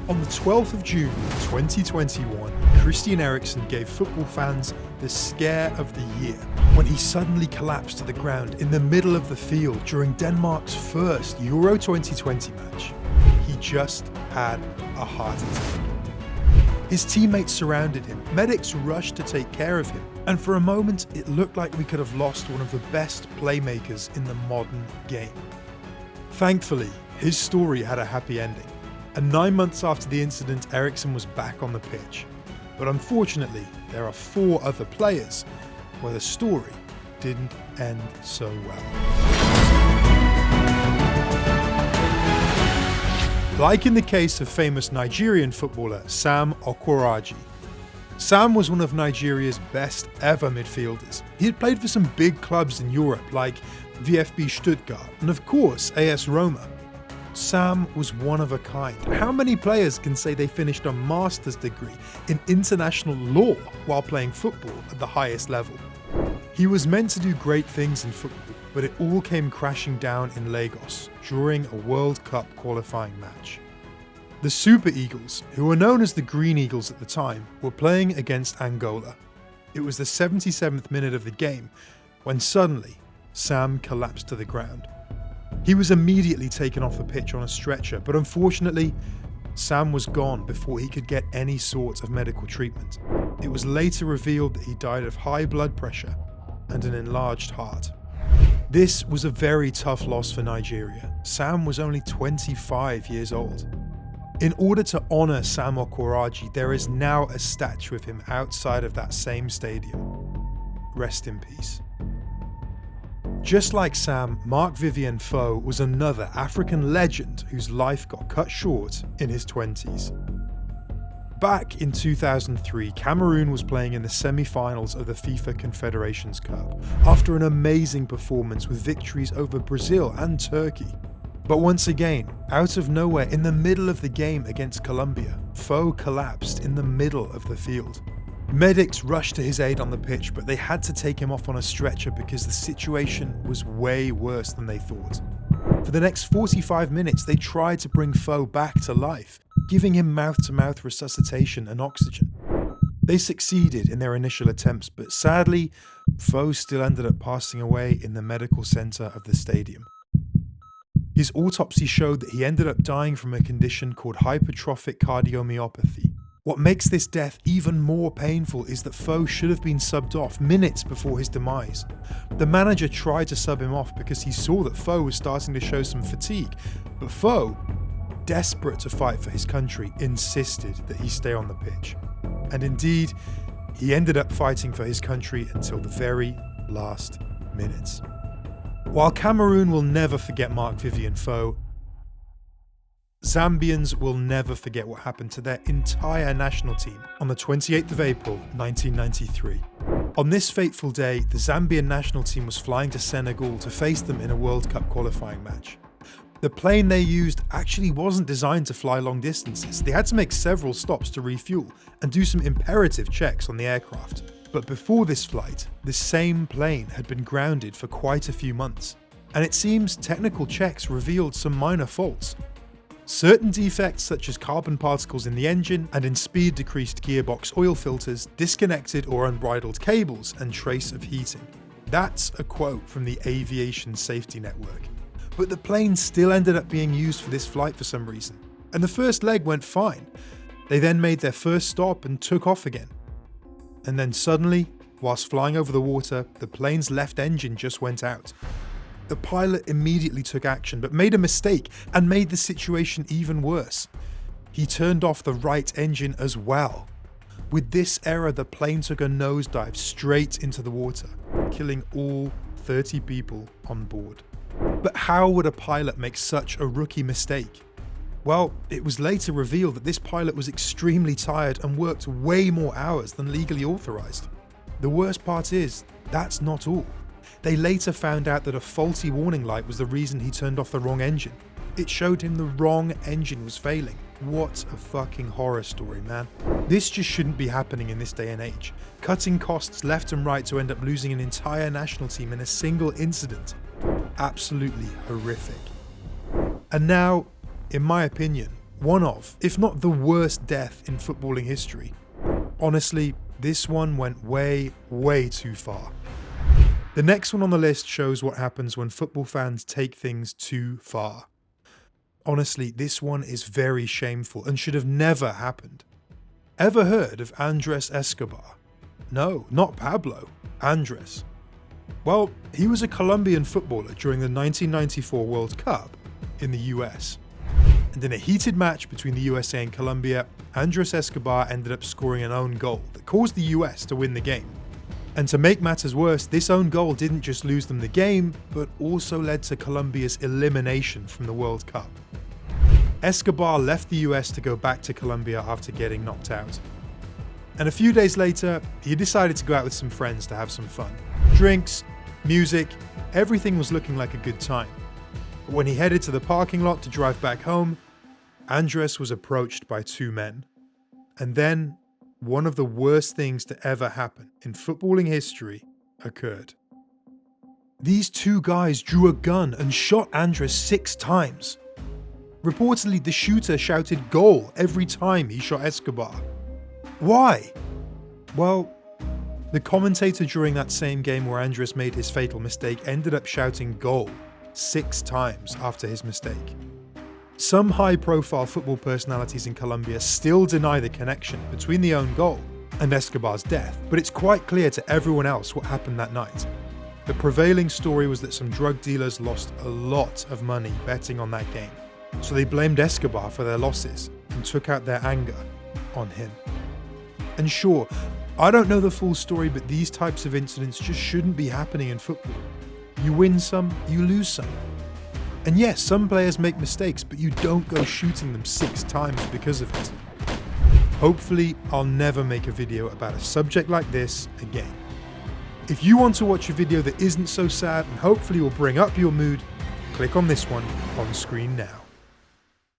On the 12th of June 2021, Christian Eriksen gave football fans the scare of the year when he suddenly collapsed to the ground in the middle of the field during Denmark's first Euro 2020 match. He just had a heart attack. His teammates surrounded him, medics rushed to take care of him, and for a moment it looked like we could have lost one of the best playmakers in the modern game. Thankfully, his story had a happy ending, and 9 months after the incident, Eriksen was back on the pitch. But unfortunately, there are 4 other players where the story didn't end so well. Like in the case of famous Nigerian footballer Sam Okoroji. Sam was one of Nigeria's best ever midfielders. He had played for some big clubs in Europe like VfB Stuttgart and of course AS Roma. Sam was one of a kind. How many players can say they finished a master's degree in international law while playing football at the highest level? He was meant to do great things in football, but it all came crashing down in Lagos during a World Cup qualifying match. The Super Eagles, who were known as the Green Eagles at the time, were playing against Angola. It was the 77th minute of the game when suddenly Sam collapsed to the ground. He was immediately taken off the pitch on a stretcher, but unfortunately, Sam was gone before he could get any sort of medical treatment. It was later revealed that he died of high blood pressure and an enlarged heart. This was a very tough loss for Nigeria. Sam was only 25 years old. In order to honour Sam Okoroji, there is now a statue of him outside of that same stadium. Rest in peace. Just like Sam, Marc-Vivien Foé was another African legend whose life got cut short in his 20s. Back in 2003, Cameroon was playing in the semi-finals of the FIFA Confederations Cup after an amazing performance with victories over Brazil and Turkey. But once again, out of nowhere, in the middle of the game against Colombia, Foé collapsed in the middle of the field. Medics rushed to his aid on the pitch, but they had to take him off on a stretcher because the situation was way worse than they thought. For the next 45 minutes, they tried to bring Foé back to life, giving him mouth-to-mouth resuscitation and oxygen. They succeeded in their initial attempts, but sadly, Foé still ended up passing away in the medical centre of the stadium. His autopsy showed that he ended up dying from a condition called hypertrophic cardiomyopathy. What makes this death even more painful is that Foé should have been subbed off minutes before his demise. The manager tried to sub him off because he saw that Foé was starting to show some fatigue, but Foé, desperate to fight for his country, insisted that he stay on the pitch. And indeed, he ended up fighting for his country until the very last minutes. While Cameroon will never forget Marc-Vivien Foé, Zambians will never forget what happened to their entire national team on the 28th of April 1993. On this fateful day, the Zambian national team was flying to Senegal to face them in a World Cup qualifying match. The plane they used actually wasn't designed to fly long distances. They had to make several stops to refuel and do some imperative checks on the aircraft. But before this flight, the same plane had been grounded for quite a few months, and it seems technical checks revealed some minor faults. Certain defects such as carbon particles in the engine and in speed-decreased gearbox oil filters, disconnected or unbridled cables, and trace of heating. That's a quote from the Aviation Safety Network. But the plane still ended up being used for this flight for some reason, and the first leg went fine. They then made their first stop and took off again. And then suddenly, whilst flying over the water, the plane's left engine just went out. The pilot immediately took action, but made a mistake and made the situation even worse. He turned off the right engine as well. With this error, the plane took a nosedive straight into the water, killing all 30 people on board. But how would a pilot make such a rookie mistake? Well, it was later revealed that this pilot was extremely tired and worked way more hours than legally authorized. The worst part is, that's not all. They later found out that a faulty warning light was the reason he turned off the wrong engine. It showed him the wrong engine was failing. What a fucking horror story, man. This just shouldn't be happening in this day and age. Cutting costs left and right to end up losing an entire national team in a single incident. Absolutely horrific. And now, in my opinion, One of, if not the worst death in footballing history. Honestly, this one went way, way too far. The next one on the list shows what happens when football fans take things too far. Honestly, this one is very shameful and should have never happened. Ever heard of Andrés Escobar? No, not Pablo, Andrés. Well, he was a Colombian footballer during the 1994 World Cup in the US. And in a heated match between the USA and Colombia, Andrés Escobar ended up scoring an own goal that caused the US to win the game. And to make matters worse, this own goal didn't just lose them the game, but also led to Colombia's elimination from the World Cup. Escobar left the US to go back to Colombia after getting knocked out. And a few days later, he decided to go out with some friends to have some fun. Drinks, music, everything was looking like a good time. But when he headed to the parking lot to drive back home, Andrés was approached by two men. And then, one of the worst things to ever happen in footballing history occurred. These two guys drew a gun and shot Andrés 6 times. Reportedly, the shooter shouted "goal" every time he shot Escobar. Why? Well, the commentator during that same game where Andrés made his fatal mistake ended up shouting "goal" 6 times after his mistake. Some high-profile football personalities in Colombia still deny the connection between the own goal and Escobar's death, but it's quite clear to everyone else what happened that night. The prevailing story was that some drug dealers lost a lot of money betting on that game, so they blamed Escobar for their losses and took out their anger on him. And sure, I don't know the full story, but these types of incidents just shouldn't be happening in football. You win some, you lose some. And yes, some players make mistakes, but you don't go shooting them 6 times because of it. Hopefully, I'll never make a video about a subject like this again. If you want to watch a video that isn't so sad and hopefully will bring up your mood, click on this one on screen now.